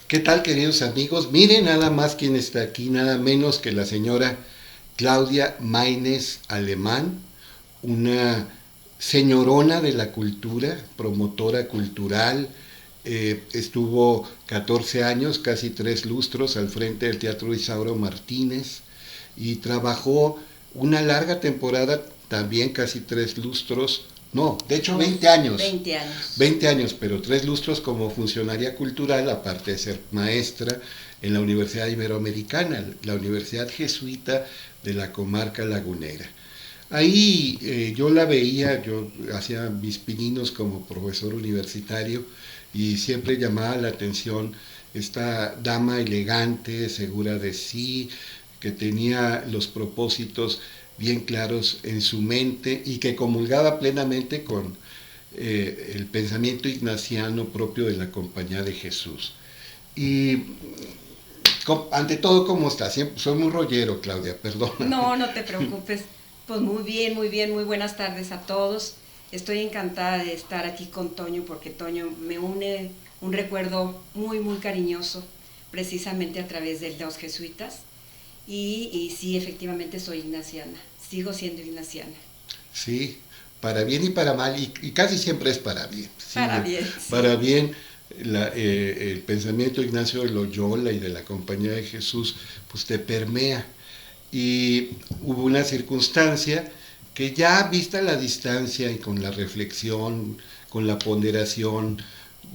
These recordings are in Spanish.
¿Qué tal, queridos amigos? Miren nada más quién está aquí, nada menos que la señora Claudia Maynez Alemán, una señorona de la cultura, promotora cultural. Estuvo 14 años, casi 3 lustros, al frente del Teatro Isauro Martínez y trabajó una larga temporada, también casi 3 lustros, no, de hecho 20 años, 20 años. 20 años, pero 3 lustros como funcionaria cultural, aparte de ser maestra en la Universidad Iberoamericana, la Universidad Jesuita de la comarca lagunera. Ahí yo la veía, yo hacía mis pininos como profesor universitario y siempre llamaba la atención esta dama elegante, segura de sí, que tenía los propósitos bien claros en su mente y que comulgaba plenamente con el pensamiento ignaciano propio de la Compañía de Jesús. Y ante todo, ¿cómo estás? Soy muy rollero, Claudia, perdóname. No, no te preocupes. Pues muy bien, muy bien, muy buenas tardes a todos. Estoy encantada de estar aquí con Toño porque Toño me une un recuerdo muy, muy cariñoso, precisamente a través de los jesuitas. Y sí, efectivamente soy ignaciana, sigo siendo ignaciana. Sí, para bien y para mal, y casi siempre es para bien. Sí, Para bien, para sí. bien, el pensamiento de Ignacio de Loyola y de la Compañía de Jesús, pues te permea. Y hubo una circunstancia que ya vista la distancia y con la reflexión, con la ponderación,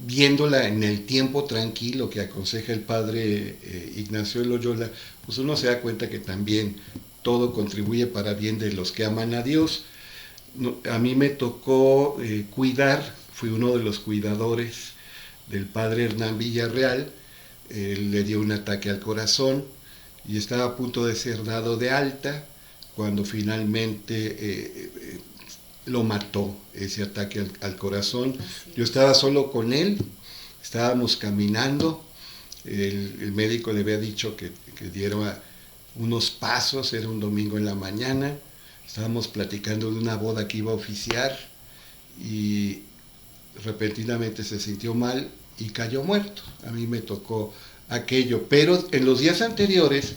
viéndola en el tiempo tranquilo que aconseja el padre Ignacio de Loyola, pues uno se da cuenta que también todo contribuye para bien de los que aman a Dios. No, a mí me tocó cuidar, fui uno de los cuidadores del padre Hernán Villarreal. Él le dio un ataque al corazón y estaba a punto de ser dado de alta cuando finalmente lo mató ese ataque al corazón. Así Yo es. estaba solo con él, estábamos caminando, el médico le había dicho que diera unos pasos, era un domingo en la mañana, estábamos platicando de una boda que iba a oficiar y repentinamente se sintió mal y cayó muerto. A mí me tocó aquello, pero en los días anteriores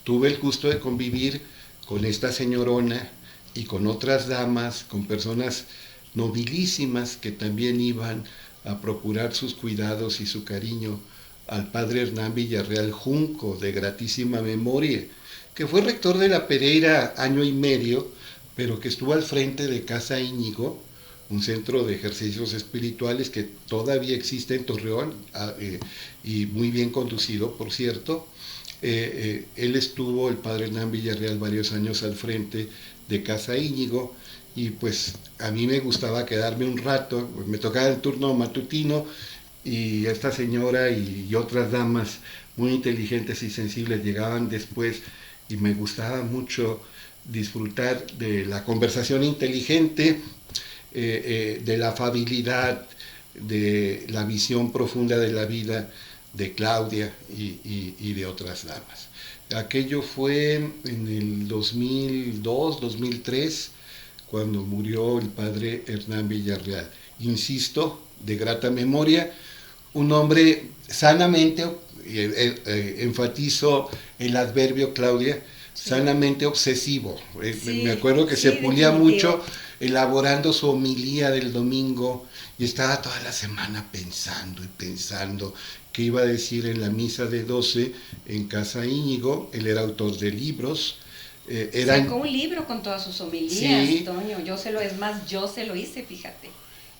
tuve el gusto de convivir con esta señorona y con otras damas, con personas nobilísimas que también iban a procurar sus cuidados y su cariño al padre Hernán Villarreal Junco, de gratísima memoria, que fue rector de la Pereira año y medio, pero que estuvo al frente de Casa Íñigo, un centro de ejercicios espirituales que todavía existe en Torreón y muy bien conducido, por cierto. Él estuvo, el padre Hernán Villarreal, varios años al frente de Casa Íñigo y pues a mí me gustaba quedarme un rato, me tocaba el turno matutino y esta señora y otras damas muy inteligentes y sensibles llegaban después y me gustaba mucho disfrutar de la conversación inteligente, de la afabilidad, de la visión profunda de la vida de Claudia y de otras damas. Aquello fue en el 2002, 2003, cuando murió el padre Hernán Villarreal. Insisto, de grata memoria, un hombre sanamente, enfatizo el adverbio, Claudia, Sí, sanamente obsesivo. Me sí, acuerdo que se sí, pulía mucho definitivo. elaborando su homilía del domingo y estaba toda la semana pensando y pensando qué iba a decir en la misa de 12 en Casa Íñigo. Él era autor de libros. Sacó Eran, un libro con todas sus homilías, sí, Toño. Es más, yo se lo hice, fíjate.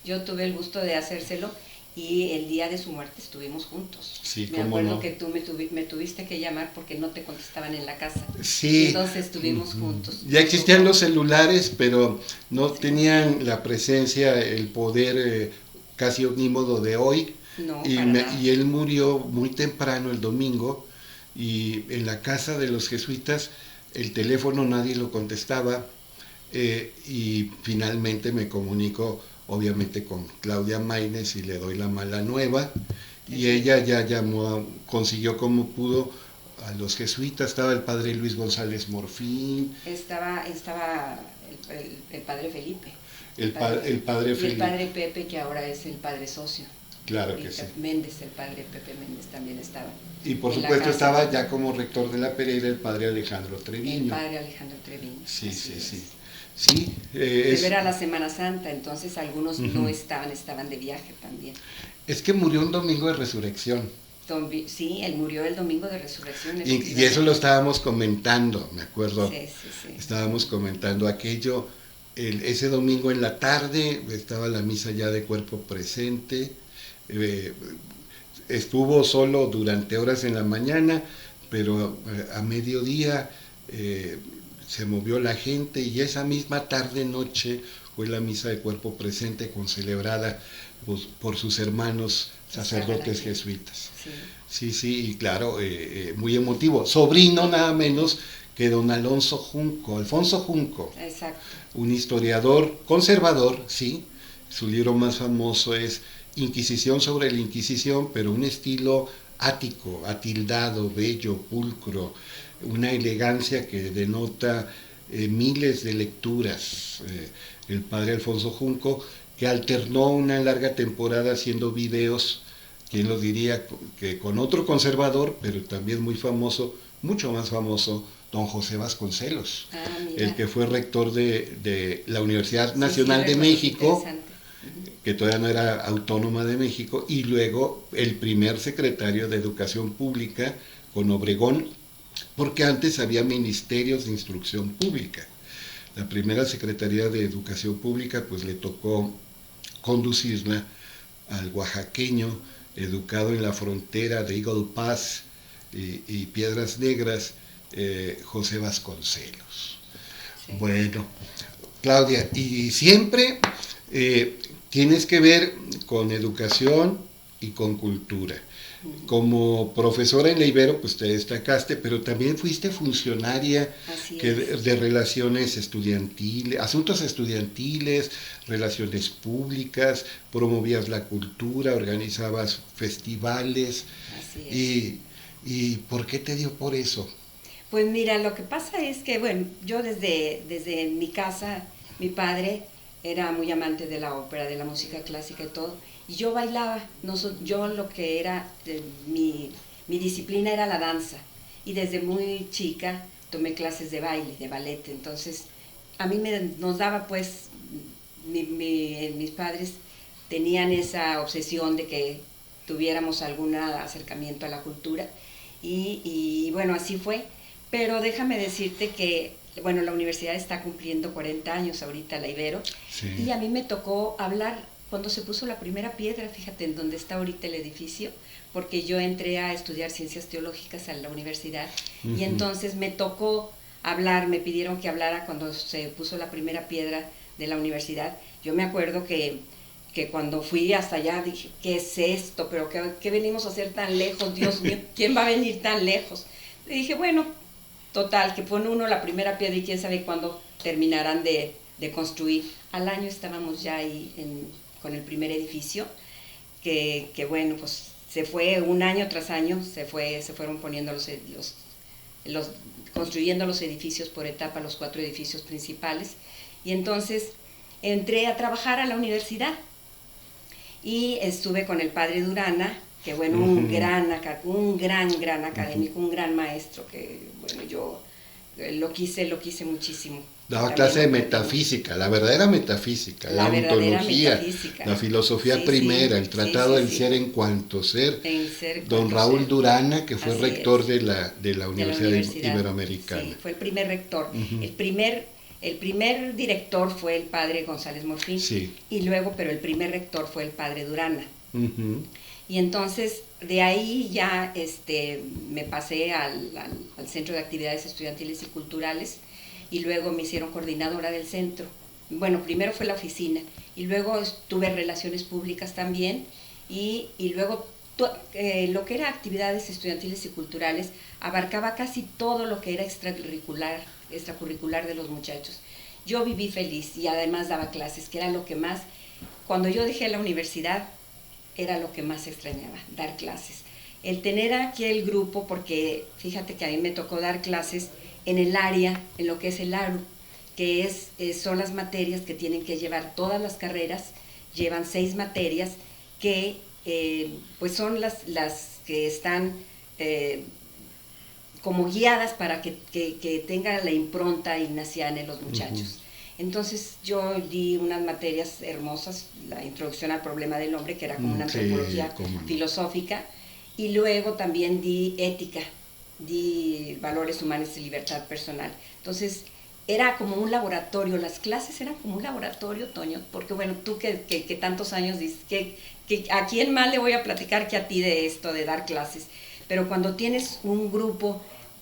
Yo tuve el gusto de hacérselo y el día de su muerte estuvimos juntos. sí, Me cómo acuerdo no. que tú me tuviste que llamar porque no te contestaban en la casa. Y Sí, entonces estuvimos juntos. ya existían los celulares, pero no Sí, tenían la presencia, el poder casi omnímodo de hoy. no, Y, para nada. y él murió muy temprano el domingo y en la casa de los jesuitas el teléfono nadie lo contestaba y finalmente me comunico obviamente con Claudia Maynez y le doy la mala nueva y ella Definitivo. ya llamó, consiguió como pudo a los jesuitas, estaba el padre Luis González Morfín, Estaba el padre Felipe, el padre y el Felipe. padre Pepe, que ahora es el padre socio. Claro que Y sí. Méndez, el padre Pepe Méndez también estaba. Y por en la supuesto casa. estaba ya como rector de la Pereira el padre Alejandro El Treviño. padre Alejandro Treviño. Sí, así sí, es. sí. Sí, Pero era la Semana Santa, entonces algunos no Ujú. estaban de viaje también. Es que murió un domingo de resurrección. Sí, él murió el domingo de resurrección, Y eso lo efectivamente. estábamos comentando, me acuerdo. Sí, sí, sí. Estábamos comentando aquello. Ese domingo en la tarde estaba la misa ya de cuerpo presente. eh, Estuvo solo durante horas en la mañana, pero a mediodía se movió la gente y esa misma tarde-noche fue la misa de cuerpo presente concelebrada por sus hermanos sacerdotes jesuitas. Sí. Sí, sí, y claro, muy emotivo. Sobrino nada menos que don Alfonso Junco, Exacto. un historiador conservador, sí. Su libro más famoso es Inquisición sobre la Inquisición, pero un estilo ático, atildado, bello, pulcro, una elegancia que denota miles de lecturas. El padre Alfonso Junco, que alternó una larga temporada haciendo videos, quién lo diría, que con otro conservador, pero también muy famoso, mucho más famoso, don José Vasconcelos, el que fue rector de la Universidad Nacional de México, que todavía no era autónoma de México, y luego el primer secretario de Educación Pública con Obregón, porque antes había ministerios de instrucción pública. La primera Secretaría de Educación Pública pues le tocó conducirla al oaxaqueño educado en la frontera de Eagle Pass y Piedras Negras, José Vasconcelos. Sí. Bueno, Claudia, y siempre tienes que ver con educación y con cultura. Como profesora en la Ibero, pues te destacaste, pero también fuiste funcionaria de relaciones estudiantiles, asuntos estudiantiles, relaciones públicas, promovías la cultura, organizabas festivales. Así es. ¿Y por qué te dio por eso? Pues mira, lo que pasa es que, bueno, yo desde mi casa, mi padre era muy amante de la ópera, de la música clásica y todo, y yo bailaba. Yo lo que era, mi disciplina era la danza, y desde muy chica tomé clases de baile, de ballet. Entonces a mí nos daba pues, mis padres tenían esa obsesión de que tuviéramos algún acercamiento a la cultura, y bueno, así fue. Pero déjame decirte que, bueno, la universidad está cumpliendo 40 años ahorita, la Ibero, sí. Y a mí me tocó hablar cuando se puso la primera piedra, fíjate, en donde está ahorita el edificio, porque yo entré a estudiar ciencias teológicas a la universidad, y entonces me tocó hablar, me pidieron que hablara cuando se puso la primera piedra de la universidad. Yo me acuerdo que cuando fui hasta allá dije, ¿qué es esto? ¿Pero qué venimos a hacer tan lejos? Dios mío, ¿quién va a venir tan lejos? Y dije, bueno, total, que pone uno la primera piedra y quién sabe cuándo terminarán de construir. Al año estábamos ya ahí con el primer edificio, que bueno, pues se fue un año tras año, se fueron poniendo construyendo los edificios por etapa, los 4 edificios principales, y entonces entré a trabajar a la universidad y estuve con el padre Durana, que bueno, un gran académico, un gran maestro, que bueno, yo lo quise muchísimo. Daba clase de metafísica, la verdadera metafísica, la ontología, metafísica, la filosofía primera, el tratado del ser en cuanto ser. Don Raúl Durana, que fue rector de la Universidad Iberoamericana. Sí, fue el primer rector. El primer director fue el padre González Morfín, sí. Y luego, pero el primer rector fue el padre Durana. Y entonces de ahí ya me pasé al Centro de Actividades Estudiantiles y Culturales, y luego me hicieron coordinadora del centro. Bueno, primero fue la oficina, y luego tuve relaciones públicas también, y luego lo que era actividades estudiantiles y culturales abarcaba casi todo lo que era extracurricular de los muchachos. Yo viví feliz y además daba clases, que era lo que más, cuando yo dejé la universidad, era lo que más extrañaba, dar clases. El tener aquí el grupo, porque fíjate que a mí me tocó dar clases en el área, en lo que es el ARU, que son las materias que tienen que llevar todas las carreras, llevan 6 materias que pues son las que están como guiadas para que tengan la impronta ignaciana en los muchachos. Entonces yo di unas materias hermosas, la introducción al problema del hombre, que era como una antropología filosófica, y luego también di ética, di valores humanos y libertad personal. Entonces era como un laboratorio, las clases eran como un laboratorio, Toño, porque bueno, tú que tantos años dices, que ¿a quién más le voy a platicar que a ti de esto, de dar clases? Pero cuando tienes un grupo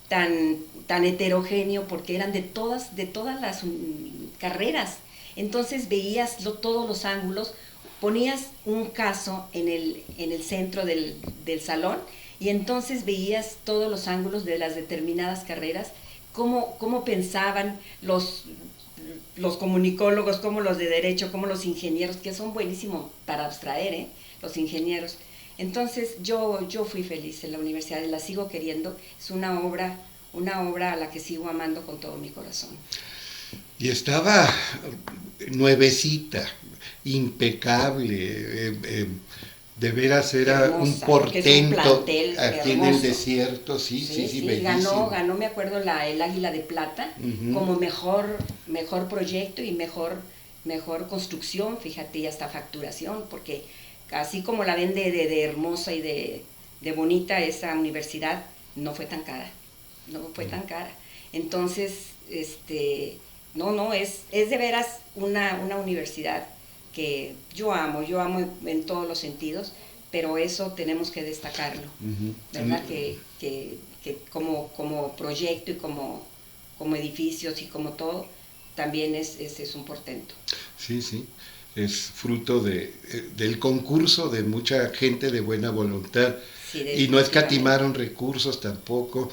tan heterogéneo, porque eran de todas las carreras, entonces veías todos los ángulos, ponías un caso en el centro del salón, y entonces veías todos los ángulos de las determinadas carreras, cómo pensaban los comunicólogos, como los de derecho, como los ingenieros, que son buenísimos para abstraer, los ingenieros. Entonces yo fui feliz en la universidad y la sigo queriendo. Es una obra a la que sigo amando con todo mi corazón. Y estaba nuevecita, impecable, de veras era hermosa, un portento aquí en el desierto, sí, bellísimo. Ganó, me acuerdo, el Águila de Plata, como mejor proyecto y mejor construcción, fíjate, y hasta facturación, porque así como la ven de hermosa y de bonita, esa universidad no fue tan cara. Entonces, es de veras una universidad que yo amo en todos los sentidos, pero eso tenemos que destacarlo, ¿verdad? Que como proyecto y como edificios y como todo, también es un portento. Sí, es fruto del concurso de mucha gente de buena voluntad, y no escatimaron recursos tampoco.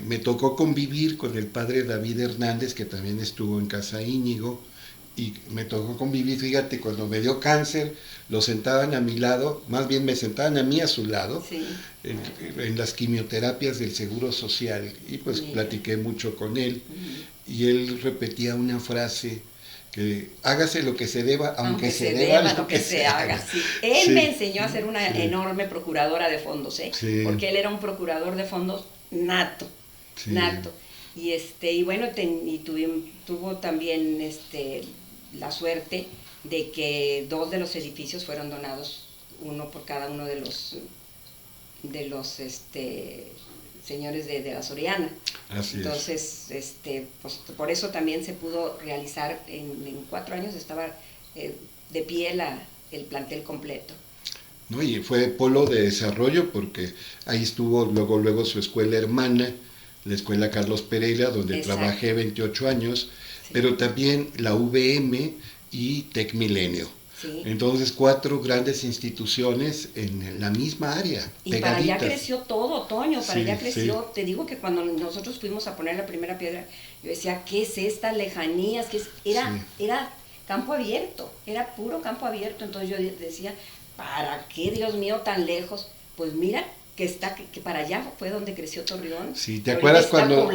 Me tocó convivir con el padre David Hernández, que también estuvo en Casa Íñigo, y me tocó convivir, fíjate, cuando me dio cáncer, lo sentaban a mi lado, más bien me sentaban a mí a su lado, en las quimioterapias del Seguro Social, y pues platiqué mucho con él, y él repetía una frase, que hágase lo que se deba, aunque se deba lo que se haga. Sí. Él me enseñó a ser una enorme procuradora de fondos, porque él era un procurador de fondos nato. Y bueno, tuvo también la suerte de que 2 de los edificios fueron donados, uno por cada uno de los señores de la Soriana. Entonces, pues por eso también se pudo realizar en 4 años, estaba de pie el plantel completo. No, y fue polo de desarrollo, porque ahí estuvo luego su escuela hermana, la escuela Carlos Pereira, donde trabajé 28 años, pero también la VM y Tec Milenio. Entonces 4 grandes instituciones en la misma área. Y pegaditas. Para allá creció todo, Toño, para allá creció. Te digo que cuando nosotros fuimos a poner la primera piedra, yo decía, ¿qué es estas lejanías? Era campo abierto, era puro campo abierto. Entonces yo decía, ¿para qué, Dios mío, tan lejos? Pues mira, que para allá fue donde creció Torreón. Sí, ¿te acuerdas cuando?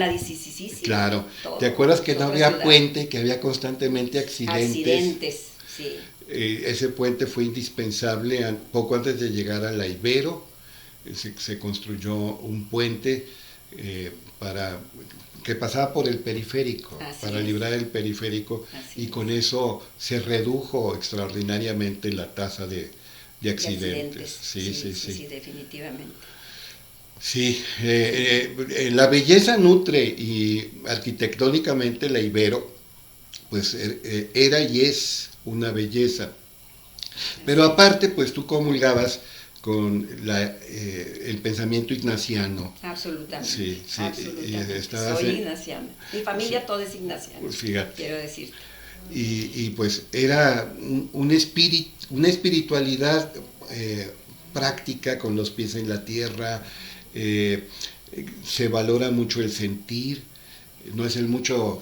Claro, ¿te acuerdas que no había puente, que había constantemente accidentes? Sí. Ese puente fue indispensable. Poco antes de llegar a la Ibero, se construyó un puente que pasaba por el periférico, para librar el periférico, y con eso se redujo extraordinariamente la tasa de accidentes. Sí, definitivamente. Sí, la belleza nutre, y arquitectónicamente la Ibero, pues era y es una belleza. Pero aparte, pues tú comulgabas con el pensamiento ignaciano. Absolutamente. Absolutamente. Soy ignaciana. Mi familia toda es ignaciana. Pues fíjate. Quiero decir. Y pues era una espiritualidad práctica, con los pies en la tierra. Se valora mucho el sentir, no es el mucho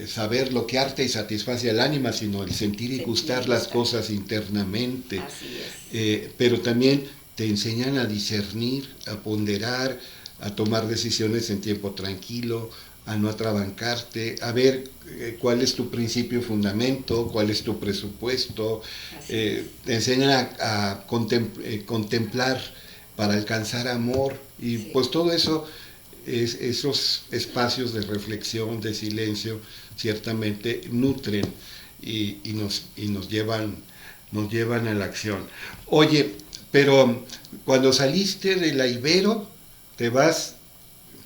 saber lo que arte y satisface al ánima, sino el sentir y gustar las cosas internamente. Así es. Pero también te enseñan a discernir, a ponderar, a tomar decisiones en tiempo tranquilo, a no atrabancarte, a ver cuál es tu principio fundamento, cuál es tu presupuesto, te enseñan a contemplar para alcanzar amor y Sí. pues todo eso, esos espacios de reflexión, de silencio, ciertamente nutren y nos llevan a la acción. Oye, pero cuando saliste de la Ibero, te vas,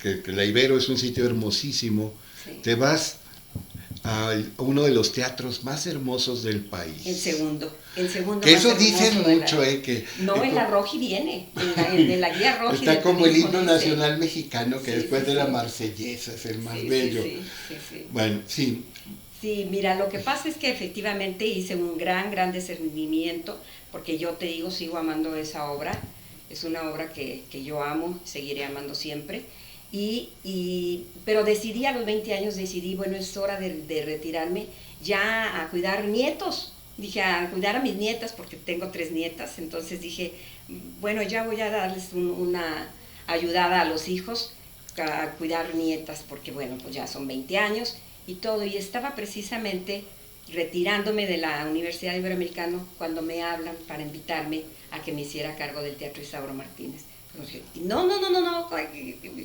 que la Ibero es un sitio hermosísimo, Sí. te vas a uno de los teatros más hermosos del país. El segundo Que más eso hermoso dicen de mucho, que... No, en la Roji viene, en la guía Roji está de como el turismo himno dice. nacional mexicano, que Sí, después sí, de la sí. Marsellesa es el más Sí, bello. sí, sí, sí, sí. Bueno, sí. Sí, mira, lo que pasa es que efectivamente hice un gran discernimiento, porque yo te digo, sigo amando esa obra, es una obra que yo amo, seguiré amando siempre, pero decidí a los 20 años, bueno, es hora de retirarme ya a cuidar nietos, dije, a cuidar a mis nietas, porque tengo 3 nietas, entonces dije, bueno, ya voy a darles una ayudada a los hijos, a cuidar nietas, porque bueno, pues ya son 20 años, y todo, y estaba precisamente retirándome de la Universidad Iberoamericana cuando me hablan para invitarme a que me hiciera cargo del Teatro Isauro Martínez. No,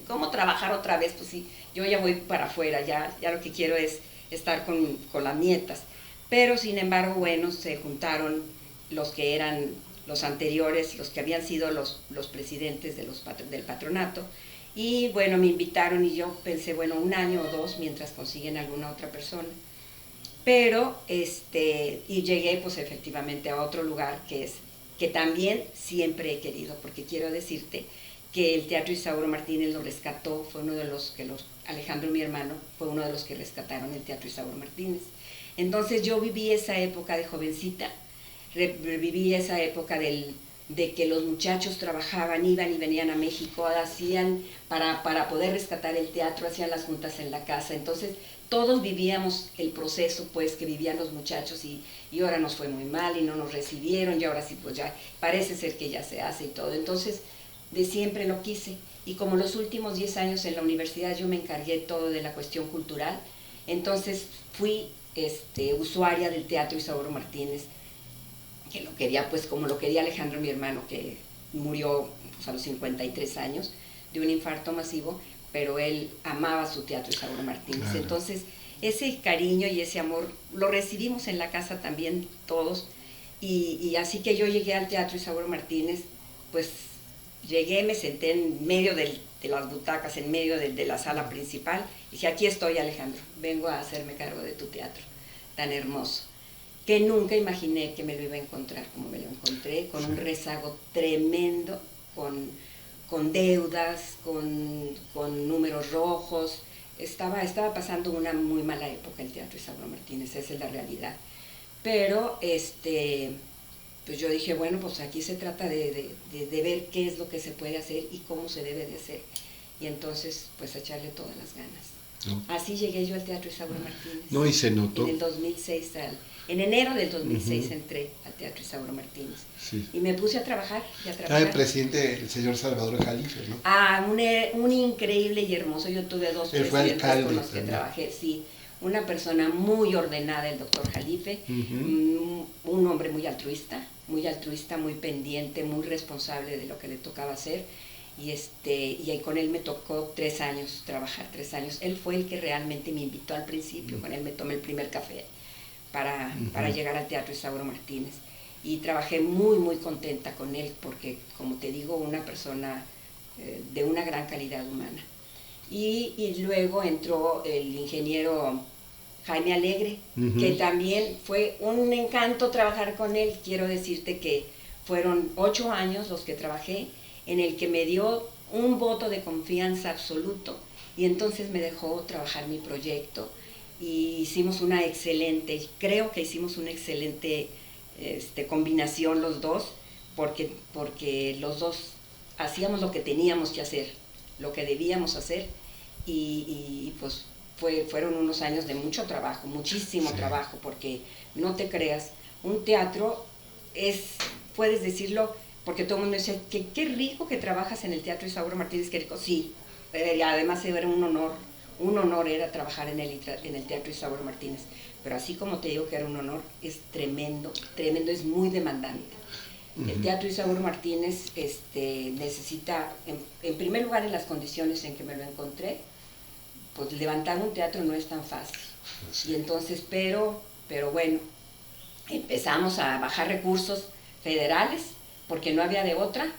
¿cómo trabajar otra vez? Pues sí, yo ya voy para afuera, ya lo que quiero es estar con las nietas. Pero sin embargo, bueno, se juntaron los que eran los anteriores, los que habían sido los presidentes del patronato, y bueno, me invitaron y yo pensé, bueno, 1 año o 2 mientras consiguen alguna otra persona. Pero, y llegué pues efectivamente a otro lugar que también siempre he querido, porque quiero decirte que el Teatro Isauro Martínez lo rescató, fue uno de los que Alejandro, mi hermano, fue uno de los que rescataron el Teatro Isauro Martínez. Entonces yo viví esa época de jovencita, viví esa época de que los muchachos trabajaban, iban y venían a México, hacían para poder rescatar el teatro, hacían las juntas en la casa. Entonces todos vivíamos el proceso pues que vivían los muchachos y ahora nos fue muy mal y no nos recibieron y ahora sí pues ya parece ser que ya se hace y todo. Entonces de siempre lo quise, y como los últimos 10 años en la universidad yo me encargué todo de la cuestión cultural, entonces fui usuaria del Teatro Isauro Martínez, que lo quería pues como lo quería Alejandro, mi hermano, que murió pues, a los 53 años de un infarto masivo, pero él amaba su Teatro Isauro Martínez. Claro. Entonces ese cariño y ese amor lo recibimos en la casa también todos, y así que yo llegué al Teatro Isauro Martínez, pues llegué, me senté en medio de las butacas, en medio de la sala principal, y dije, aquí estoy, Alejandro, vengo a hacerme cargo de tu teatro tan hermoso, que nunca imaginé que me lo iba a encontrar como me lo encontré, con un rezago tremendo, con deudas, con números rojos. Estaba pasando una muy mala época el Teatro Isauro Martínez, esa es la realidad. Pero pues yo dije, bueno, pues aquí se trata de ver qué es lo que se puede hacer y cómo se debe de hacer. Y entonces, pues echarle todas las ganas. ¿No? Así llegué yo al Teatro Isauro Martínez. No, y se notó. En el 2006, en enero del 2006 entré al Teatro Isauro Martínez. Sí. Y me puse a trabajar. Estaba el presidente, el señor Salvador Jalife, ¿no? Ah, un increíble y hermoso. Yo tuve 2 presidentes con los que trabajé, sí. Una persona muy ordenada, el doctor Jalife, un hombre muy altruista, muy pendiente, muy responsable de lo que le tocaba hacer. Y con él me tocó 3 años, trabajar 3 años. Él fue el que realmente me invitó al principio, con él me tomé el primer café para llegar al Teatro Isauro Martínez. Y trabajé muy contenta con él, porque, como te digo, una persona de una gran calidad humana. Y luego entró el ingeniero Jaime Alegre, que también fue un encanto trabajar con él. Quiero decirte que fueron 8 años los que trabajé, en el que me dio un voto de confianza absoluto, y entonces me dejó trabajar mi proyecto, y hicimos creo que hicimos una excelente combinación los dos, porque los dos hacíamos lo que teníamos que hacer, lo que debíamos hacer, y pues fueron unos años de mucho trabajo, muchísimo trabajo, porque no te creas, un teatro puedes decirlo, porque todo el mundo dice, qué rico que trabajas en el Teatro Isauro Martínez, qué rico, sí, además era un honor un honor era trabajar en el Teatro Isauro Martínez, pero así como te digo que era un honor, es tremendo, tremendo, es muy demandante. El Teatro Isauro Martínez necesita, en primer lugar, en las condiciones en que me lo encontré, pues levantar un teatro no es tan fácil. Y entonces, pero bueno, empezamos a bajar recursos federales, porque no había de otra,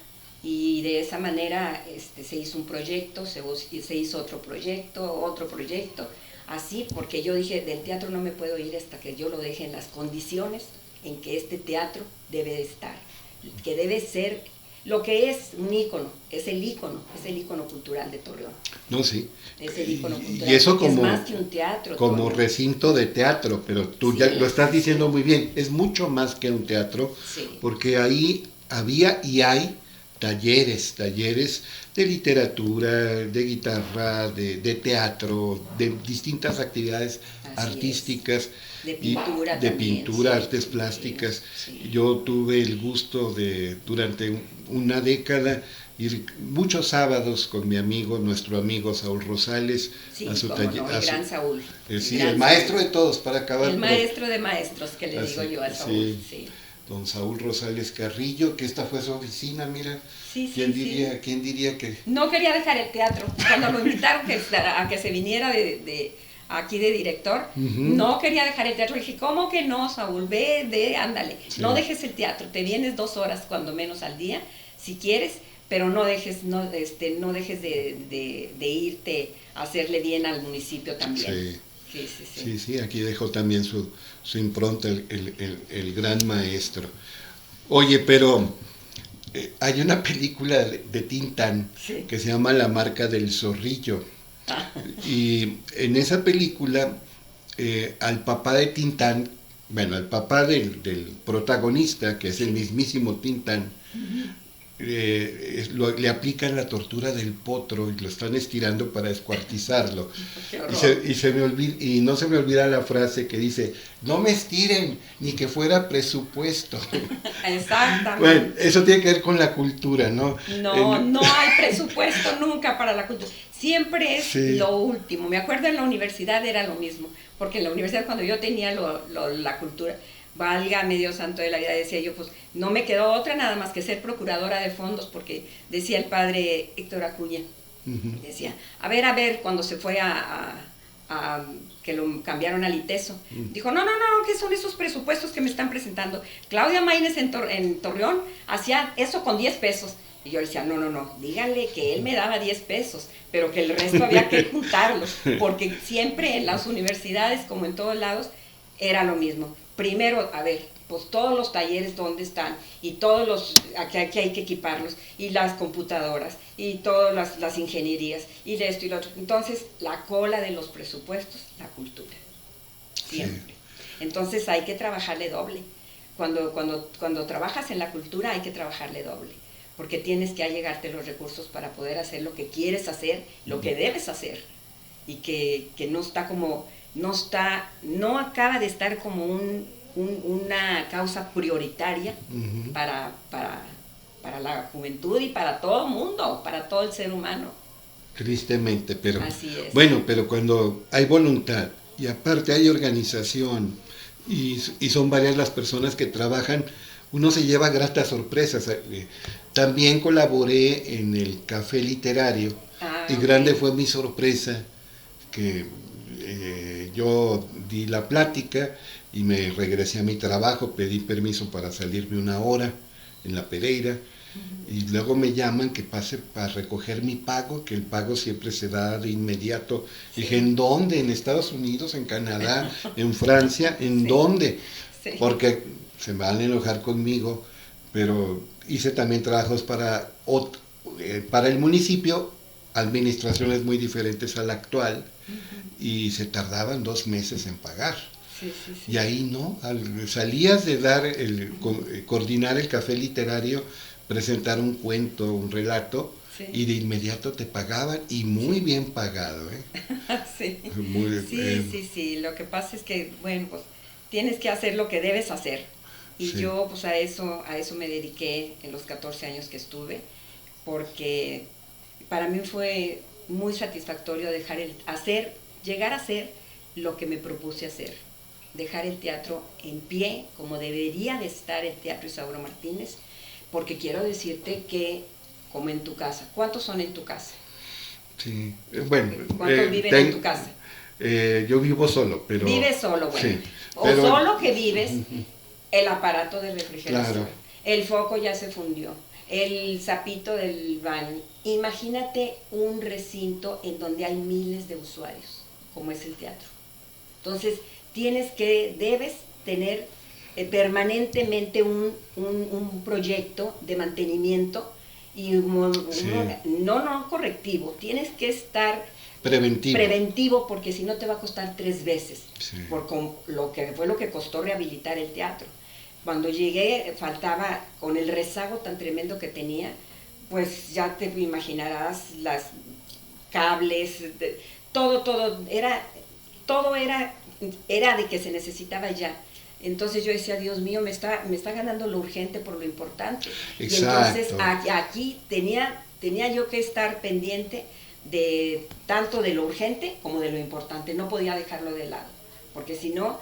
y de esa manera se hizo un proyecto, se hizo otro proyecto, así, porque yo dije, del teatro no me puedo ir hasta que yo lo deje en las condiciones en que este teatro debe estar, que debe ser lo que es un ícono, es el ícono cultural de Torreón. No, sí. Es el ícono cultural, y eso como, es más que un teatro. Como Torreón. Recinto de teatro, pero tú sí, ya lo estás diciendo muy bien, es mucho más que un teatro, sí, porque ahí había y hay talleres de literatura, de guitarra, de teatro, de distintas actividades artísticas. De pintura de también, pintura, sí, artes plásticas. Sí. Yo tuve el gusto de, durante una década, ir muchos sábados con mi amigo, nuestro amigo Saúl Rosales, sí, a su taller. No, el gran Saúl. Sí, el maestro de todos, para acabar. El maestro de maestros, que le digo yo a Saúl. Sí. Don Saúl Rosales Carrillo, que esta fue su oficina, mira. Sí, ¿Quién diría que...? No quería dejar el teatro. Cuando lo invitaron a que se viniera aquí de director, no quería dejar el teatro. Le dije, ¿cómo que no, Saúl? Ándale. Sí. No dejes el teatro. Te vienes 2 horas cuando menos al día, si quieres, pero no dejes de irte a hacerle bien al municipio también. Sí. Sí, aquí dejó también su impronta el gran maestro. Oye, pero hay una película de Tintán que se llama La marca del zorrillo. Y en esa película, al papá de Tintán, bueno, al papá del protagonista, que es el mismísimo Tintán, le aplican la tortura del potro y lo están estirando para descuartizarlo. Y no se me olvida la frase que dice, no me estiren, ni que fuera presupuesto. Exactamente. Bueno, eso tiene que ver con la cultura, ¿no? No hay presupuesto nunca para la cultura. Siempre es lo último. Me acuerdo en la universidad era lo mismo, porque en la universidad cuando yo tenía la cultura, válgame Dios santo de la vida, decía yo, pues no me quedó otra nada más que ser procuradora de fondos, porque decía el padre Héctor Acuña, decía, a ver, cuando se fue a que lo cambiaron al ITESO, dijo, no, ¿qué son esos presupuestos que me están presentando? Claudia Maínez en Torreón hacía eso con 10 pesos. Y yo le decía, no, díganle que él me daba 10 pesos, pero que el resto había que juntarlos, porque siempre en las universidades, como en todos lados, era lo mismo. Primero, a ver, pues todos los talleres dónde están, y aquí hay que equiparlos, y las computadoras, y todas las ingenierías, y de esto y lo otro. Entonces, la cola de los presupuestos, la cultura, siempre. Entonces hay que trabajarle doble. Cuando trabajas en la cultura hay que trabajarle doble, porque tienes que allegarte los recursos para poder hacer lo que quieres hacer, lo que debes hacer, y que no acaba de estar como una causa prioritaria para la juventud y para todo el mundo, para todo el ser humano. Tristemente, pero así es. Bueno, pero cuando hay voluntad y aparte hay organización y son varias las personas que trabajan, uno se lleva gratas sorpresas. También colaboré en el Café Literario y grande fue mi sorpresa que yo di la plática y me regresé a mi trabajo, pedí permiso para salirme 1 hora en la Pereira y luego me llaman que pase para recoger mi pago, que el pago siempre se da de inmediato. Dije, ¿en dónde? ¿En Estados Unidos? ¿En Canadá? ¿En Francia? ¿En dónde? Porque se me van a enojar conmigo, pero hice también trabajos para el municipio, administraciones muy diferentes a la actual, y se tardaban 2 meses en pagar. Y ahí no, salías de coordinar el café literario, presentar un cuento, un relato, y de inmediato te pagaban, y muy bien pagado, Sí, lo que pasa es que, bueno, pues tienes que hacer lo que debes hacer, y yo pues a eso me dediqué en los 14 años que estuve, porque para mí fue muy satisfactorio llegar a hacer lo que me propuse hacer. Dejar el teatro en pie, como debería de estar el Teatro Isauro Martínez, porque quiero decirte que, como en tu casa, ¿cuántos son en tu casa? Sí, bueno. ¿Cuántos viven en tu casa? Yo vivo solo, pero... Vives solo, bueno. Sí, o pero... solo que vives, el aparato de refrigeración. Claro. El foco ya se fundió. El sapito del baño. Imagínate un recinto en donde hay miles de usuarios, como es el teatro. Entonces, debes tener permanentemente un proyecto de mantenimiento y Sí. no correctivo. Tienes que estar preventivo, porque si no te va a costar 3 veces, Sí. por lo que costó rehabilitar el teatro. Cuando llegué faltaba, con el rezago tan tremendo que tenía, pues ya te imaginarás, las cables, todo era de que se necesitaba ya. Entonces yo decía, Dios mío, me está ganando lo urgente por lo importante. Exacto. Y entonces aquí tenía yo que estar pendiente de tanto de lo urgente como de lo importante. No podía dejarlo de lado, porque si no,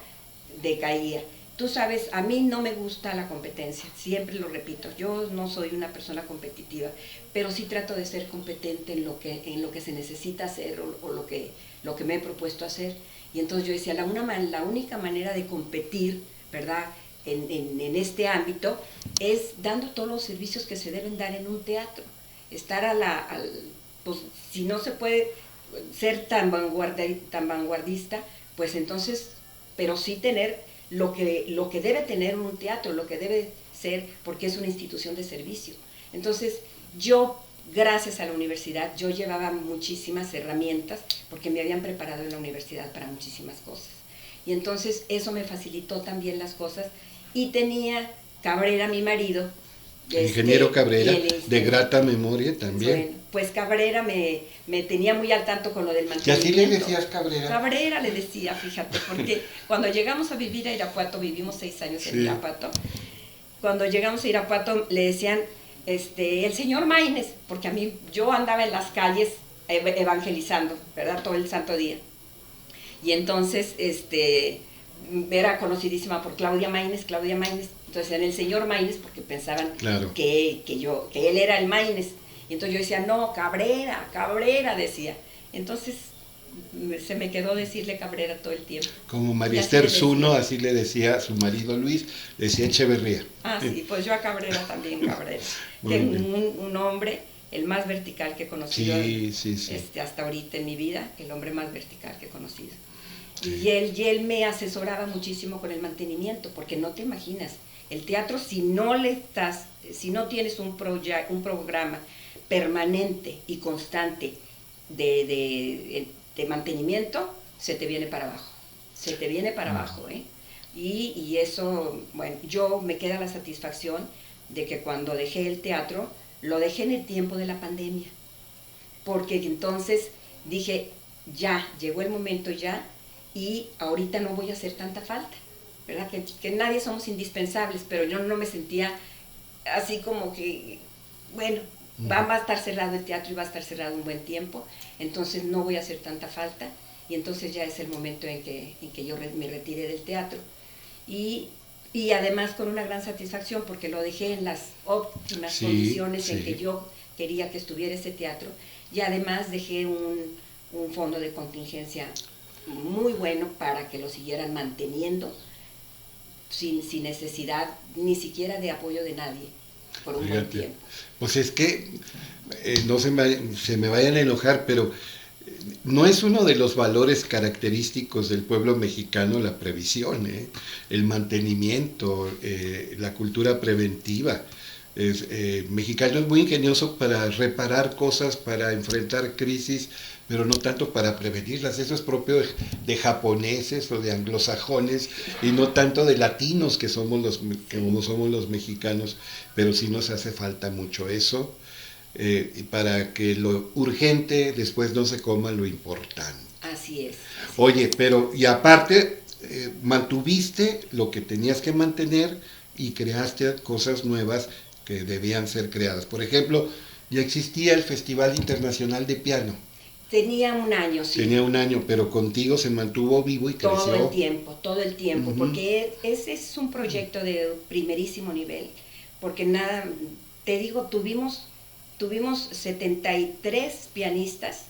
decaía. Tú sabes, a mí no me gusta la competencia, siempre lo repito, yo no soy una persona competitiva, pero sí trato de ser competente en lo que se necesita hacer o lo que me he propuesto hacer. Y entonces yo decía, la única manera de competir, ¿verdad?, en este ámbito es dando todos los servicios que se deben dar en un teatro. Estar pues si no se puede ser tan vanguardista, pues entonces, pero sí tener lo que debe tener un teatro, lo que debe ser, porque es una institución de servicio. Entonces, yo, gracias a la universidad, yo llevaba muchísimas herramientas, porque me habían preparado en la universidad para muchísimas cosas. Y entonces, eso me facilitó también las cosas. Y tenía Cabrera, mi marido. Ingeniero Cabrera, de grata memoria también. Bueno, pues Cabrera me tenía muy al tanto con lo del ¿Y mantenimiento. así le decías Cabrera? Cabrera le decía, fíjate, porque cuando llegamos a vivir a Irapuato, vivimos 6 años en Irapuato, cuando llegamos a Irapuato le decían, el señor Maínez, porque yo andaba en las calles evangelizando, ¿verdad?, todo el santo día. Y entonces, era conocidísima por Claudia Maínez. Entonces en el señor Maínez, porque pensaban claro. que él era el Maínez. Y entonces yo decía, no, Cabrera, decía. Entonces se me quedó decirle Cabrera todo el tiempo. Como María Esther Zuno, así le decía a su marido Luis, le decía Echeverría. Ah, sí, pues yo a Cabrera también, Cabrera. Que es un hombre, el más vertical que he conocido hasta ahorita en mi vida, el hombre más vertical que he conocido. Sí. Y él me asesoraba muchísimo con el mantenimiento, porque no te imaginas, el teatro, si no tienes un programa permanente y constante de mantenimiento, se te viene para abajo, ¿eh? Y eso, bueno, yo me queda la satisfacción de que cuando dejé el teatro, lo dejé en el tiempo de la pandemia, porque entonces dije, ya, llegó el momento ya, y ahorita no voy a hacer tanta falta, ¿verdad? Que nadie somos indispensables, pero yo no me sentía así como que, bueno, va a estar cerrado el teatro y va a estar cerrado un buen tiempo, entonces no voy a hacer tanta falta, y entonces ya es el momento en que yo me retiré del teatro. Y además con una gran satisfacción, porque lo dejé en las óptimas condiciones en que yo quería que estuviera ese teatro, y además dejé un fondo de contingencia muy bueno para que lo siguieran manteniendo sin necesidad ni siquiera de apoyo de nadie por un buen tiempo. Pues es que no se me vayan a enojar, pero no es uno de los valores característicos del pueblo mexicano la previsión, el mantenimiento, la cultura preventiva. Mexicano es muy ingenioso para reparar cosas, para enfrentar crisis, pero no tanto para prevenirlas. Eso es propio de japoneses o de anglosajones y no tanto de latinos que somos los mexicanos, pero sí nos hace falta mucho eso, para que lo urgente después no se coma lo importante. Así es. Oye, pero y aparte mantuviste lo que tenías que mantener y creaste cosas nuevas que debían ser creadas. Por ejemplo, ya existía el Festival Internacional de Piano. Tenía un año, sí. Tenía un año, pero contigo se mantuvo vivo y creció. Todo el tiempo, porque ese es un proyecto de primerísimo nivel, porque nada, te digo, tuvimos 73 pianistas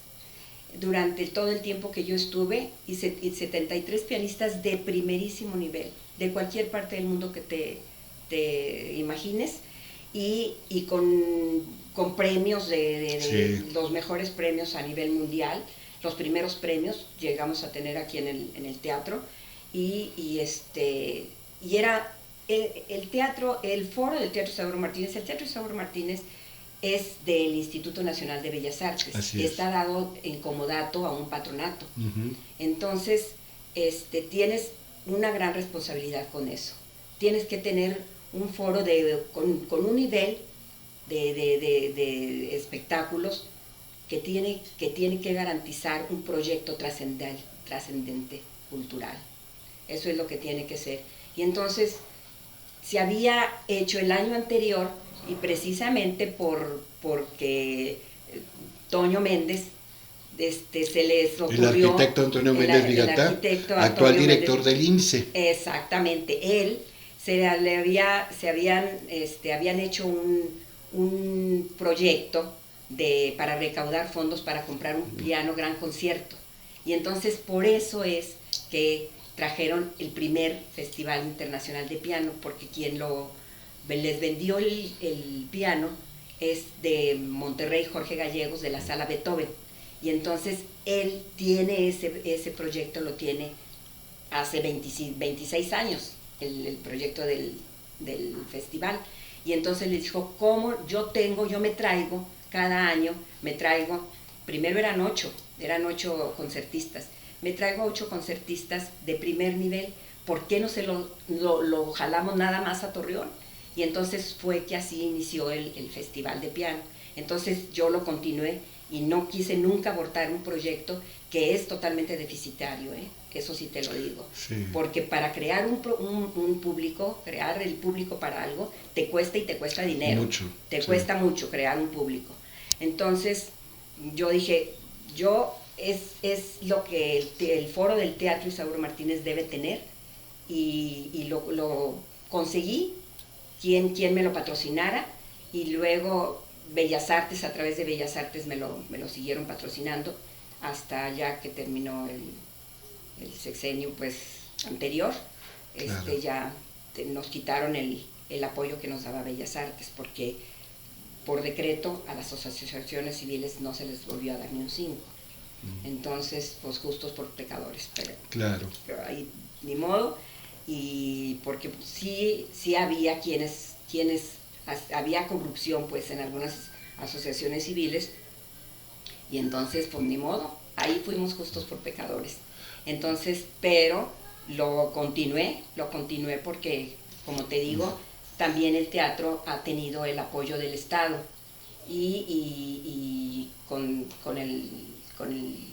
durante todo el tiempo que yo estuve, y 73 pianistas de primerísimo nivel, de cualquier parte del mundo que te imagines, y con premios de los mejores premios a nivel mundial. Los primeros premios llegamos a tener aquí en el teatro, y era el teatro, el foro del Teatro Isauro Martínez. El Teatro Isauro Martínez es del Instituto Nacional de Bellas Artes. Así es. Está dado en comodato a un patronato. Entonces, tienes una gran responsabilidad con eso. Tienes que tener un foro con un nivel de espectáculos que tiene que garantizar un proyecto trascendente cultural. Eso es lo que tiene que ser. Y entonces se había hecho el año anterior, y precisamente porque Toño Méndez, se les ocurrió... El arquitecto Antonio Méndez Vigatá, actual director del IMSE. Exactamente, él habían hecho un proyecto para recaudar fondos para comprar un piano gran concierto. Y entonces por eso es que trajeron el primer Festival Internacional de Piano, porque quien les vendió el piano es de Monterrey, Jorge Gallegos, de la Sala Beethoven. Y entonces él tiene ese proyecto, lo tiene hace 26 años, el proyecto del festival. Y entonces les dijo, ¿cómo yo me traigo cada año, primero eran 8 concertistas, me traigo 8 concertistas de primer nivel, ¿por qué no se lo jalamos nada más a Torreón? Y entonces fue que así inició el Festival de Piano. Entonces yo lo continué y no quise nunca abortar un proyecto que es totalmente deficitario, eso sí te lo digo. Sí. Porque para crear un público, crear el público para algo, te cuesta dinero. Mucho. Te cuesta mucho crear un público. Entonces yo dije, es lo que el foro del Teatro Isauro Martínez debe tener, y lo conseguí, quien me lo patrocinara, y luego Bellas Artes, a través de Bellas Artes me lo siguieron patrocinando hasta ya que terminó el sexenio pues anterior. Claro. Ya nos quitaron el apoyo que nos daba Bellas Artes, porque por decreto a las asociaciones civiles no se les volvió a dar ni un 5. Entonces, pues justos por pecadores, Claro. Pero ahí ni modo. Y porque pues, sí había quienes había corrupción pues en algunas asociaciones civiles, y entonces pues ni modo, ahí fuimos justos por pecadores. Entonces, pero lo continué porque, como te digo, también el teatro ha tenido el apoyo del Estado, y con el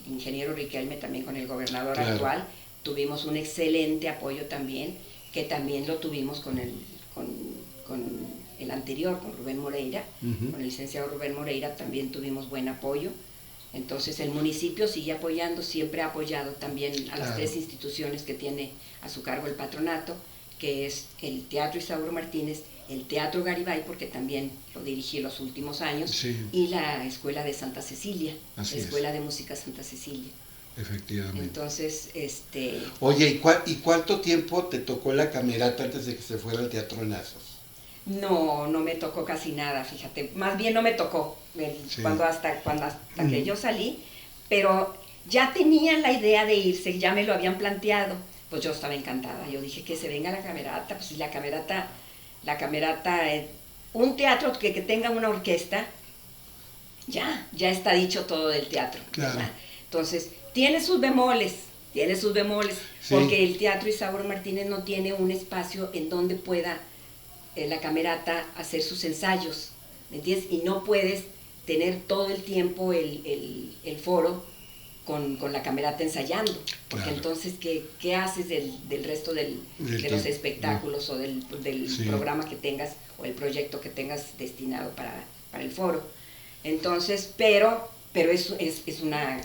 ingeniero Riquelme, también con el gobernador Claro. actual, tuvimos un excelente apoyo también, que también lo tuvimos con el anterior, con Rubén Moreira, con el licenciado Rubén Moreira también tuvimos buen apoyo. Entonces el municipio sigue apoyando, siempre ha apoyado también a las 3 instituciones que tiene a su cargo el patronato, que es el Teatro Isauro Martínez, el Teatro Garibay, porque también lo dirigí los últimos años, sí. y la Escuela de Santa Cecilia, Así la Escuela de Música Santa Cecilia. Efectivamente. Entonces, Oye, ¿y cuánto tiempo te tocó la camerata antes de que se fuera al Teatro Nazos? No me tocó casi nada, fíjate. Más bien no me tocó Sí. hasta que yo salí, pero ya tenían la idea de irse, ya me lo habían planteado. Pues yo estaba encantada. Yo dije que se venga la camerata, pues si la camerata, un teatro que tenga una orquesta, ya está dicho todo del teatro. Claro. ¿Verdad? Entonces, tiene sus bemoles, Sí. porque el Teatro Isauro Martínez no tiene un espacio en donde pueda la camerata hacer sus ensayos, ¿me entiendes? Y no puedes tener todo el tiempo el foro con la camerata ensayando, porque Claro. entonces, ¿qué haces del resto de los espectáculos o del Sí. programa que tengas, o el proyecto que tengas destinado para el foro? Entonces, pero pero es una...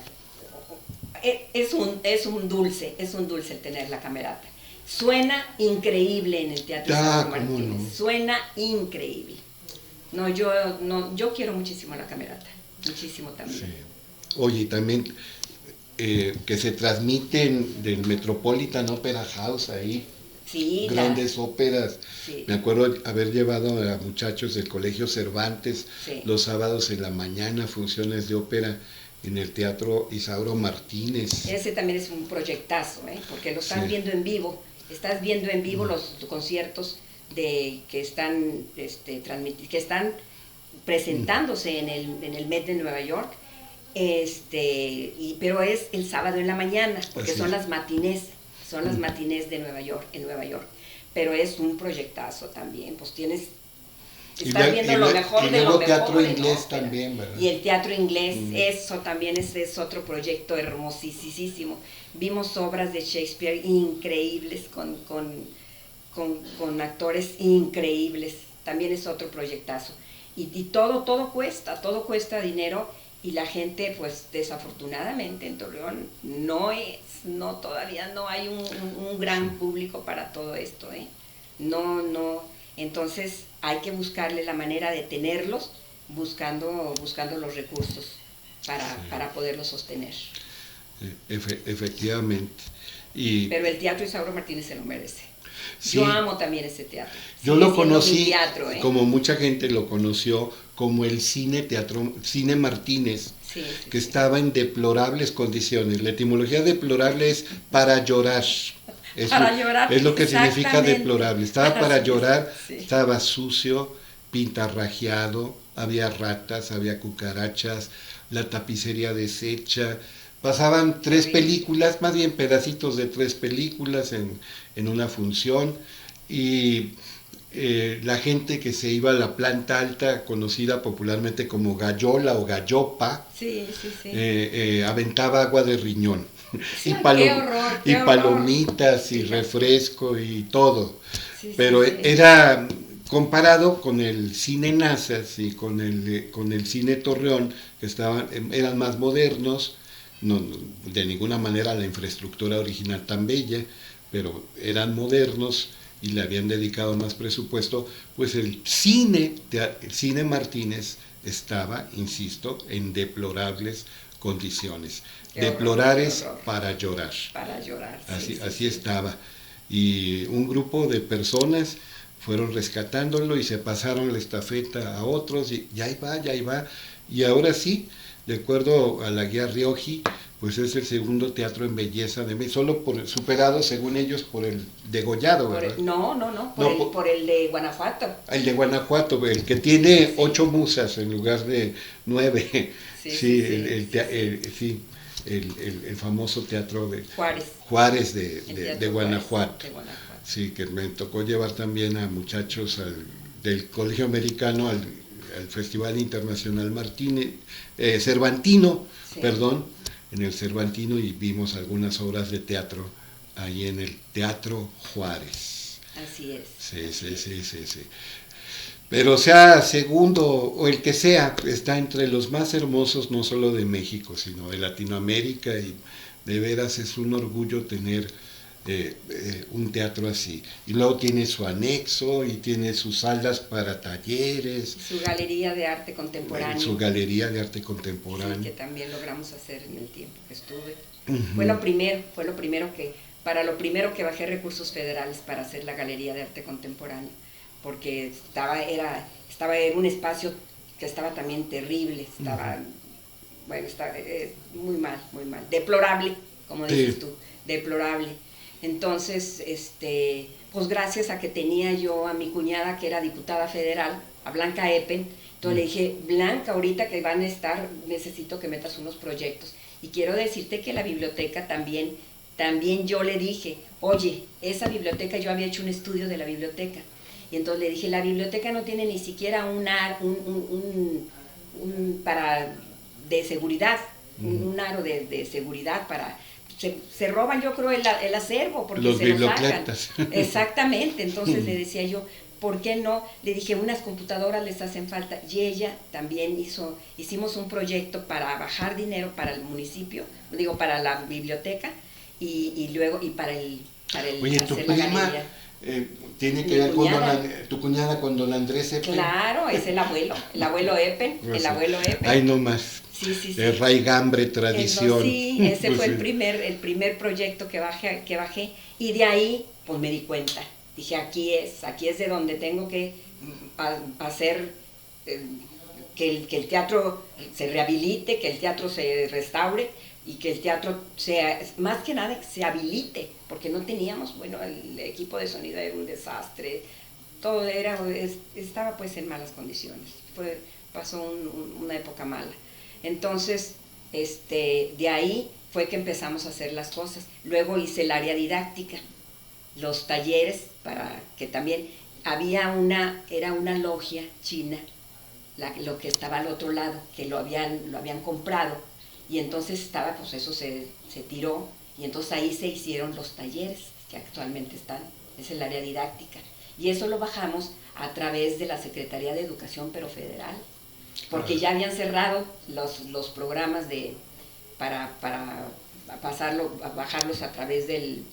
Es un dulce el tener la camerata. Suena increíble en el Teatro Isauro Martínez, no. suena increíble. Yo quiero muchísimo la camerata, muchísimo también. Sí. Oye, también que se transmiten del Metropolitan Opera House ahí, Sí, grandes óperas. Sí. Me acuerdo haber llevado a muchachos del Colegio Cervantes los sábados en la mañana, funciones de ópera en el Teatro Isauro Martínez. Ese también es un proyectazo, porque lo están viendo en vivo. Estás viendo en vivo los conciertos que están presentándose en el Met de Nueva York, pero es el sábado en la mañana, porque Así son las matinés de Nueva York, en Nueva York. Pero es un proyectazo también, pues estás viendo lo mejor de lo mejor. Teatro inglés también, ¿verdad? Y el teatro inglés, eso también es otro proyecto hermosísimo. Vimos obras de Shakespeare increíbles con actores increíbles. También es otro proyectazo. Y todo cuesta dinero, y la gente, pues desafortunadamente en Torreón todavía no hay un gran público para todo esto, No. Entonces hay que buscarle la manera de tenerlos, buscando los recursos para poderlos sostener. Efectivamente. Pero el Teatro Isauro Martínez se lo merece. Sí. Yo amo también ese teatro. Yo lo conocí, teatro, como mucha gente lo conoció, como el Cine Martínez, que estaba en deplorables condiciones. La etimología deplorable es para llorar. Es lo que significa deplorable. Estaba para llorar, estaba sucio, pintarrajeado, había ratas, había cucarachas, la tapicería deshecha. Pasaban 3 películas, más bien pedacitos de 3 películas en una función, y la gente que se iba a la planta alta, conocida popularmente como gallola o gallopa, aventaba agua de riñón. Sí, y palomitas y refresco y todo. Pero era comparado con el cine Nazas y con el cine Torreón, que eran más modernos. No, de ninguna manera la infraestructura original tan bella, pero eran modernos y le habían dedicado más presupuesto. Pues el cine Martínez estaba, insisto, en deplorables condiciones. Deplorables para llorar. Para llorar. Así estaba. Y un grupo de personas fueron rescatándolo y se pasaron la estafeta a otros, y ahí va. Y ahora sí, de acuerdo a la guía Rioji, pues es el segundo teatro en belleza de México, solo superado, según ellos, por el degollado, ¿verdad? Por el de Guanajuato. El de Guanajuato, el que tiene 8 musas en lugar de 9. El famoso teatro de Juárez de Guanajuato. Sí, que me tocó llevar también a muchachos del Colegio Americano al Festival Internacional Cervantino, en el Cervantino, y vimos algunas obras de teatro ahí en el Teatro Juárez. Así es. Sí. Pero sea segundo o el que sea, está entre los más hermosos, no solo de México, sino de Latinoamérica, y de veras es un orgullo tener un teatro así. Y luego tiene su anexo y tiene sus salas para talleres. Su galería de arte contemporáneo. Sí, que también logramos hacer en el tiempo que estuve. Uh-huh. Fue lo primero que bajé recursos federales para hacer la galería de arte contemporáneo, porque estaba en un espacio que estaba también terrible, muy mal, deplorable, como dices tú, deplorable. Entonces, pues gracias a que tenía yo a mi cuñada, que era diputada federal, a Blanca Eppen, entonces le dije: Blanca, ahorita que van a estar, necesito que metas unos proyectos. Y quiero decirte que la biblioteca también yo le dije: oye, esa biblioteca, yo había hecho un estudio de la biblioteca, y entonces le dije: la biblioteca no tiene ni siquiera de seguridad, un aro de seguridad para... Se roban, yo creo, el acervo, porque los se lo sacan. bibliocletas. Exactamente. Entonces le decía yo: ¿por qué no? Le dije, unas computadoras les hacen falta. Y ella también hicimos un proyecto para bajar dinero para el municipio, digo, para la biblioteca, y luego, y para el Oye, tu hacer la prima galería. tiene que Mi ver con cuñada. tu cuñada con don Andrés Eppen. Claro, es el abuelo Eppen, Pues el abuelo Eppen. Ay, no más. Sí, sí, sí. Raigambre, tradición. Sí, ese Pues fue sí. el primer proyecto que bajé, y de ahí pues me di cuenta. Dije, aquí es de donde tengo que hacer que el teatro se rehabilite, que el teatro se restaure y que el teatro sea, más que nada, se habilite, porque no teníamos, bueno, el equipo de sonido era un desastre, todo estaba pues en malas condiciones, pasó una época mala. Entonces, de ahí fue que empezamos a hacer las cosas. Luego hice el área didáctica, los talleres, para que también era una logia china, lo que estaba al otro lado, que lo habían comprado, y entonces estaba, pues eso se tiró, y entonces ahí se hicieron los talleres que actualmente están, es el área didáctica. Y eso lo bajamos a través de la Secretaría de Educación, pero federal, porque ya habían cerrado los programas para bajarlos a través del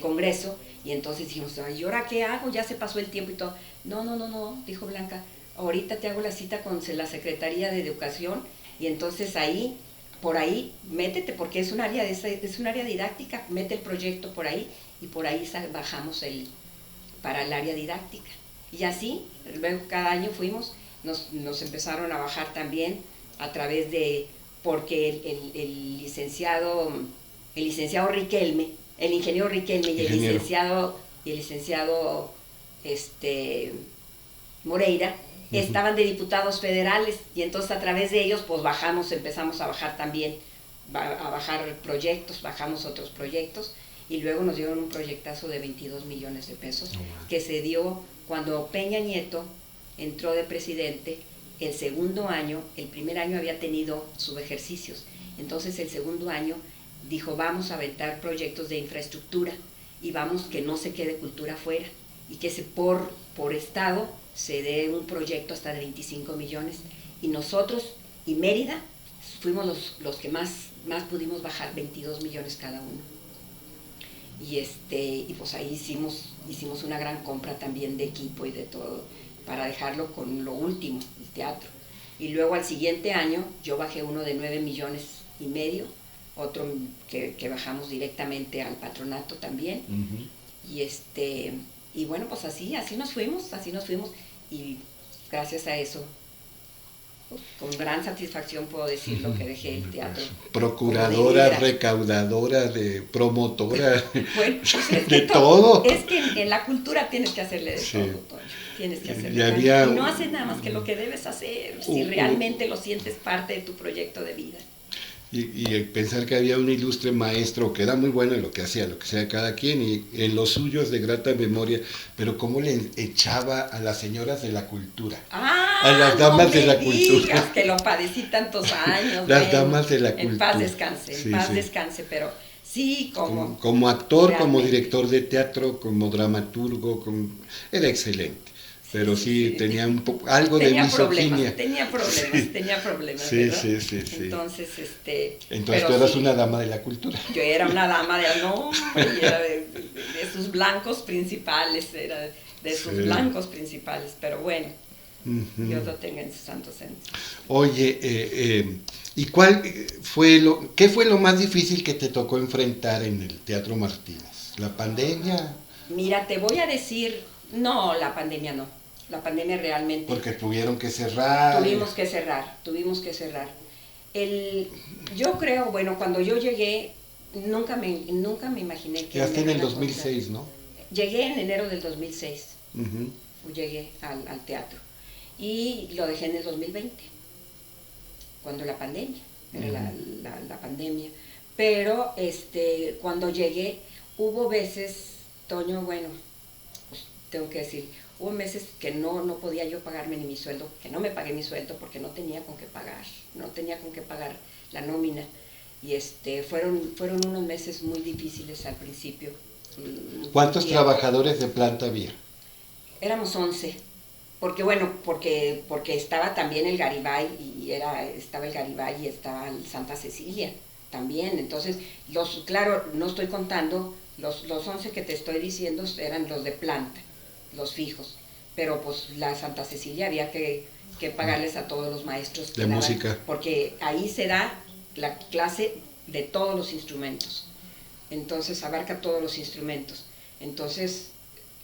Congreso, y entonces dijimos, ¿y ahora qué hago? Ya se pasó el tiempo y todo. No, dijo Blanca, ahorita te hago la cita con la Secretaría de Educación, y entonces por ahí, métete, porque es un área didáctica, mete el proyecto por ahí, y por ahí bajamos para el área didáctica. Y así, luego cada año nos empezaron a bajar también a través porque el licenciado Riquelme, el ingeniero Riquelme y el licenciado Moreira estaban de diputados federales, y entonces a través de ellos pues empezamos a bajar también, a bajar proyectos, bajamos otros proyectos, y luego nos dieron un proyectazo de 22 millones de pesos, que se dio cuando Peña Nieto entró de presidente. El segundo año, el primer año había tenido subejercicios, entonces el segundo año dijo, vamos a aventar proyectos de infraestructura, y vamos, que no se quede cultura fuera, y que por estado se dé un proyecto hasta de 25 millones, y nosotros y Mérida fuimos los que más pudimos bajar, 22 millones cada uno. Y pues ahí hicimos una gran compra también de equipo y de todo, para dejarlo con lo último, el teatro. Y luego al siguiente año yo bajé uno de 9 millones y medio, otro que bajamos directamente al patronato también. Y bueno, pues así nos fuimos, y gracias a eso, pues, con gran satisfacción puedo decir lo que dejé el teatro. Procuradora, recaudadora, promotora, bueno, pues de todo. Es que en la cultura tienes que hacerle de todo, Toño. Tienes que hacerle y no haces nada más que lo que debes hacer, si realmente lo sientes parte de tu proyecto de vida. Y pensar que había un ilustre maestro que era muy bueno en lo que hacía, lo que sea cada quien, y en los suyos de grata memoria, pero cómo le echaba a las señoras de la cultura, a las damas de la cultura. Que lo padecí tantos años. Las damas de la cultura. En paz descanse, pero sí, como actor, realmente, como director de teatro, como dramaturgo, era excelente. Pero sí, tenía algo de misoginia. Tenía problemas. Sí. Entonces, Entonces tú eras una dama de la cultura. Yo era una dama era de sus blancos principales, pero bueno, Dios lo tenga en su santo centro. Oye, ¿y qué fue lo más difícil que te tocó enfrentar en el Teatro Martínez? ¿La pandemia? Mira, te voy a decir, no, la pandemia no. La pandemia realmente... Porque tuvieron que cerrar. Tuvimos que cerrar. Yo creo, bueno, cuando yo llegué, nunca me imaginé que... Llegaste en el 2006, ¿no? Llegué en enero del 2006. Llegué al teatro. Y lo dejé en el 2020, cuando la pandemia, era la pandemia. Pero cuando llegué, hubo veces, Toño, bueno, pues tengo que decir, hubo meses que no podía yo pagarme ni mi sueldo, que no me pagué mi sueldo porque no tenía con qué pagar la nómina. Y fueron unos meses muy difíciles al principio. ¿Cuántos trabajadores de planta había? Éramos 11. Porque bueno, porque estaba también el Garibay, estaba el Garibay y estaba el Santa Cecilia también. Entonces, claro, no estoy contando, los 11 que te estoy diciendo eran los de planta, los fijos. Pero pues la Santa Cecilia había que pagarles a todos los maestros de música. Porque ahí se da la clase de todos los instrumentos. Entonces abarca todos los instrumentos. Entonces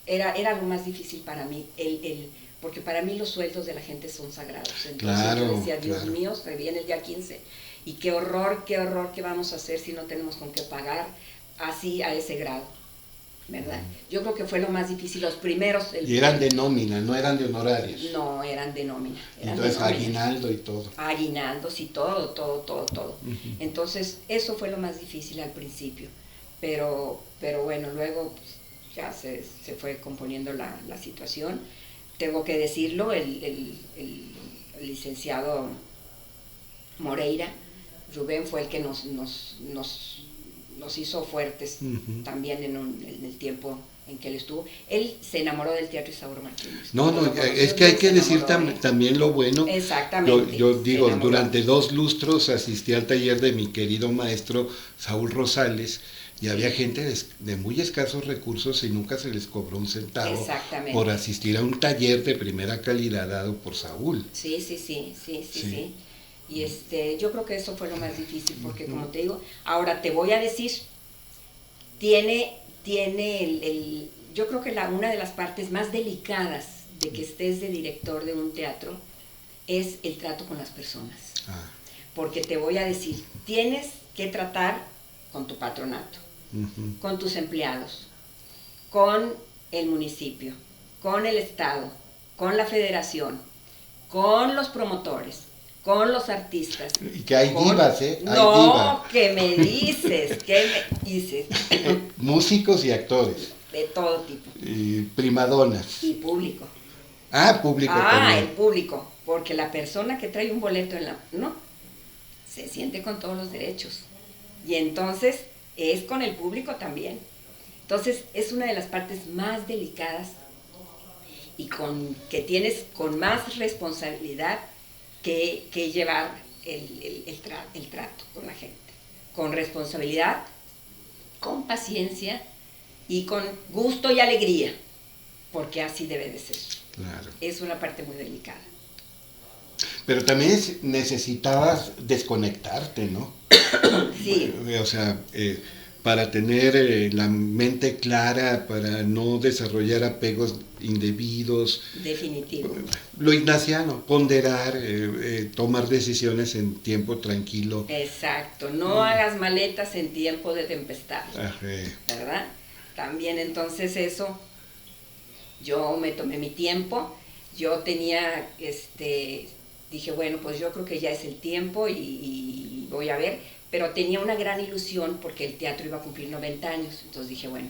era lo más difícil para mí, porque para mí los sueldos de la gente son sagrados. Entonces claro, yo decía, Dios claro. mío, se viene el día 15 y qué horror que vamos a hacer si no tenemos con qué pagar así a ese grado, ¿verdad? Yo creo que fue lo más difícil, los primeros. Y eran de nómina, no eran de honorarios. No, eran de nómina. Entonces aguinaldo y todo. Aguinaldos y todo. Uh-huh. Entonces eso fue lo más difícil al principio, pero bueno, luego pues, ya se fue componiendo la situación. Tengo que decirlo, el licenciado Moreira, Rubén, fue el que nos hizo fuertes uh-huh. también en el tiempo en que él estuvo. Él se enamoró del Teatro Isauro Martínez. No, es que hay que decir también lo bueno. Exactamente. Yo digo, durante 2 lustros asistí al taller de mi querido maestro Saúl Rosales, y había gente de muy escasos recursos y nunca se les cobró un centavo por asistir a un taller de primera calidad dado por Saúl. Sí. Y yo creo que eso fue lo más difícil, porque como te digo, ahora te voy a decir, tiene yo creo que una de las partes más delicadas de que estés de director de un teatro es el trato con las personas. Porque te voy a decir, tienes que tratar con tu patronato, uh-huh. con tus empleados, con el municipio, con el estado, con la federación, con los promotores, con los artistas. Y que hay divas, ¿eh? Hay divas. ¿Qué me dices? Músicos y actores. De todo tipo. Y primadonas. Y público. Público también. El público. Porque la persona que trae un boleto se siente con todos los derechos. Y entonces es con el público también. Entonces es una de las partes más delicadas y que tienes con más responsabilidad que llevar el trato con la gente, con responsabilidad, con paciencia y con gusto y alegría, porque así debe de ser. Claro. Es una parte muy delicada. Pero también necesitabas desconectarte, ¿no? Sí. O sea, para tener la mente clara, para no desarrollar apegos indebidos. Definitivo. Lo ignaciano, ponderar, tomar decisiones en tiempo tranquilo. Exacto, no hagas maletas en tiempo de tempestad. Ajá. ¿Verdad? También entonces eso, yo me tomé mi tiempo, yo tenía, dije, bueno, pues yo creo que ya es el tiempo y voy a ver, pero tenía una gran ilusión porque el teatro iba a cumplir 90 años, entonces dije, bueno,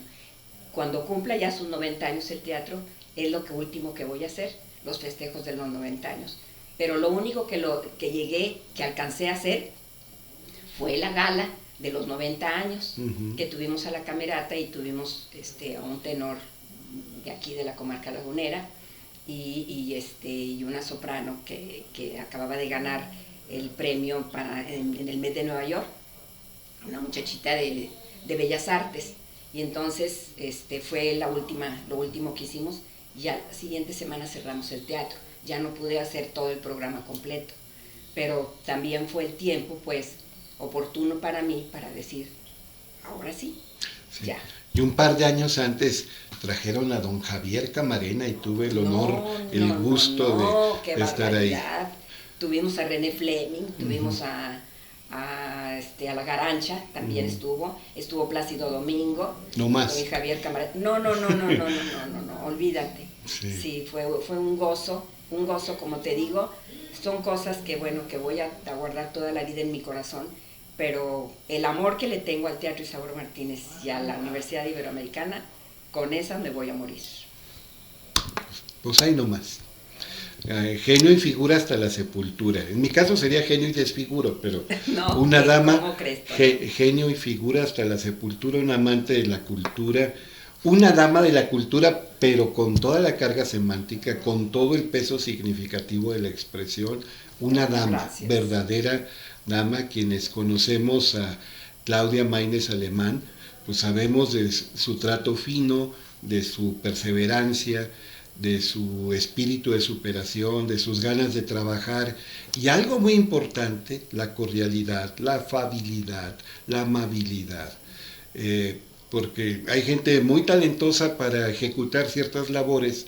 cuando cumpla ya sus 90 años el teatro, es lo último que voy a hacer, los festejos de los 90 años. Pero lo único que alcancé a hacer, fue la gala de los 90 años, uh-huh. que tuvimos a la Camerata y tuvimos a un tenor de aquí de la comarca lagunera y una soprano que acababa de ganar el premio en el mes de Nueva York, una muchachita de Bellas Artes. Y entonces fue lo último que hicimos, y ya la siguiente semana cerramos el teatro. Ya no pude hacer todo el programa completo, pero también fue el tiempo pues oportuno para mí para decir, ahora sí. Ya. Y un par de años antes trajeron a don Javier Camarena y tuve el honor, el gusto de estar ahí. Tuvimos a René Fleming, tuvimos uh-huh. a la Garancha, también uh-huh. estuvo Plácido Domingo. No más. Javier Camarena. No, olvídate. Sí, fue un gozo, como te digo, son cosas que voy a guardar toda la vida en mi corazón, pero el amor que le tengo al Teatro Isauro Martínez y a la Universidad Iberoamericana, con esa me voy a morir. Pues ahí nomás. Genio y figura hasta la sepultura. En mi caso sería genio y desfiguro, pero no, una dama, genio y figura hasta la sepultura, un amante de la cultura, una dama de la cultura, pero con toda la carga semántica, con todo el peso significativo de la expresión, una dama, Gracias. verdadera dama. Quienes conocemos a Claudia Maínez Alemán, pues sabemos de su trato fino, de su perseverancia, de su espíritu de superación, de sus ganas de trabajar, y algo muy importante, la cordialidad, la afabilidad, la amabilidad. Porque hay gente muy talentosa para ejecutar ciertas labores,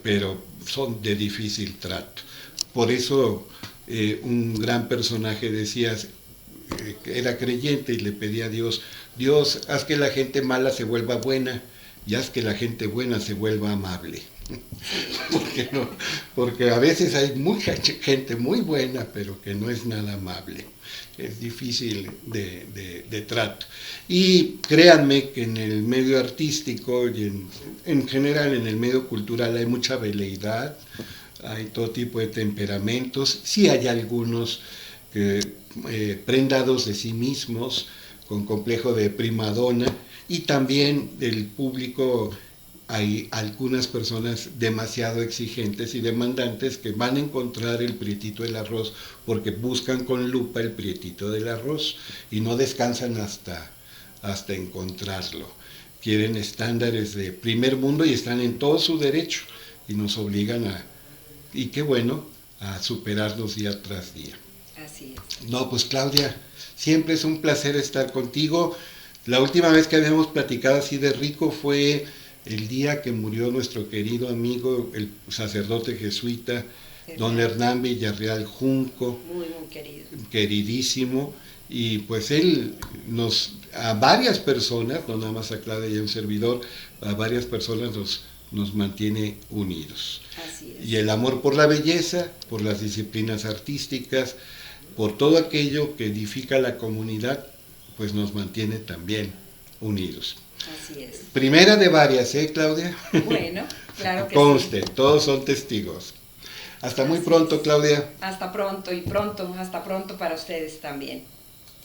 pero son de difícil trato. Por eso un gran personaje decía, era creyente y le pedía a Dios, Dios, haz que la gente mala se vuelva buena y haz que la gente buena se vuelva amable. Porque, no, porque a veces hay mucha gente muy buena, pero que no es nada amable. Es difícil de trato. Y créanme que en el medio artístico y en general en el medio cultural hay mucha veleidad, hay todo tipo de temperamentos. Sí hay algunos que prendados de sí mismos, con complejo de primadona, y también del público hay algunas personas demasiado exigentes y demandantes que van a encontrar el prietito del arroz porque buscan con lupa el prietito del arroz y no descansan hasta encontrarlo. Quieren estándares de primer mundo y están en todo su derecho y nos obligan y qué bueno, a superarnos día tras día. Así es. No, pues Claudia, siempre es un placer estar contigo. La última vez que habíamos platicado así de rico fue el día que murió nuestro querido amigo, el sacerdote jesuita, don Hernán Villarreal Junco. Muy, muy querido. Queridísimo. Y pues él a varias personas, no nada más a Claudia y a un servidor, a varias personas nos mantiene unidos. Así es. Y el amor por la belleza, por las disciplinas artísticas, por todo aquello que edifica la comunidad, pues nos mantiene también unidos. Así es. Primera de varias, Claudia? Bueno, claro que Conste, sí. todos son testigos. Hasta muy Así pronto, es. Claudia. Hasta pronto para ustedes también.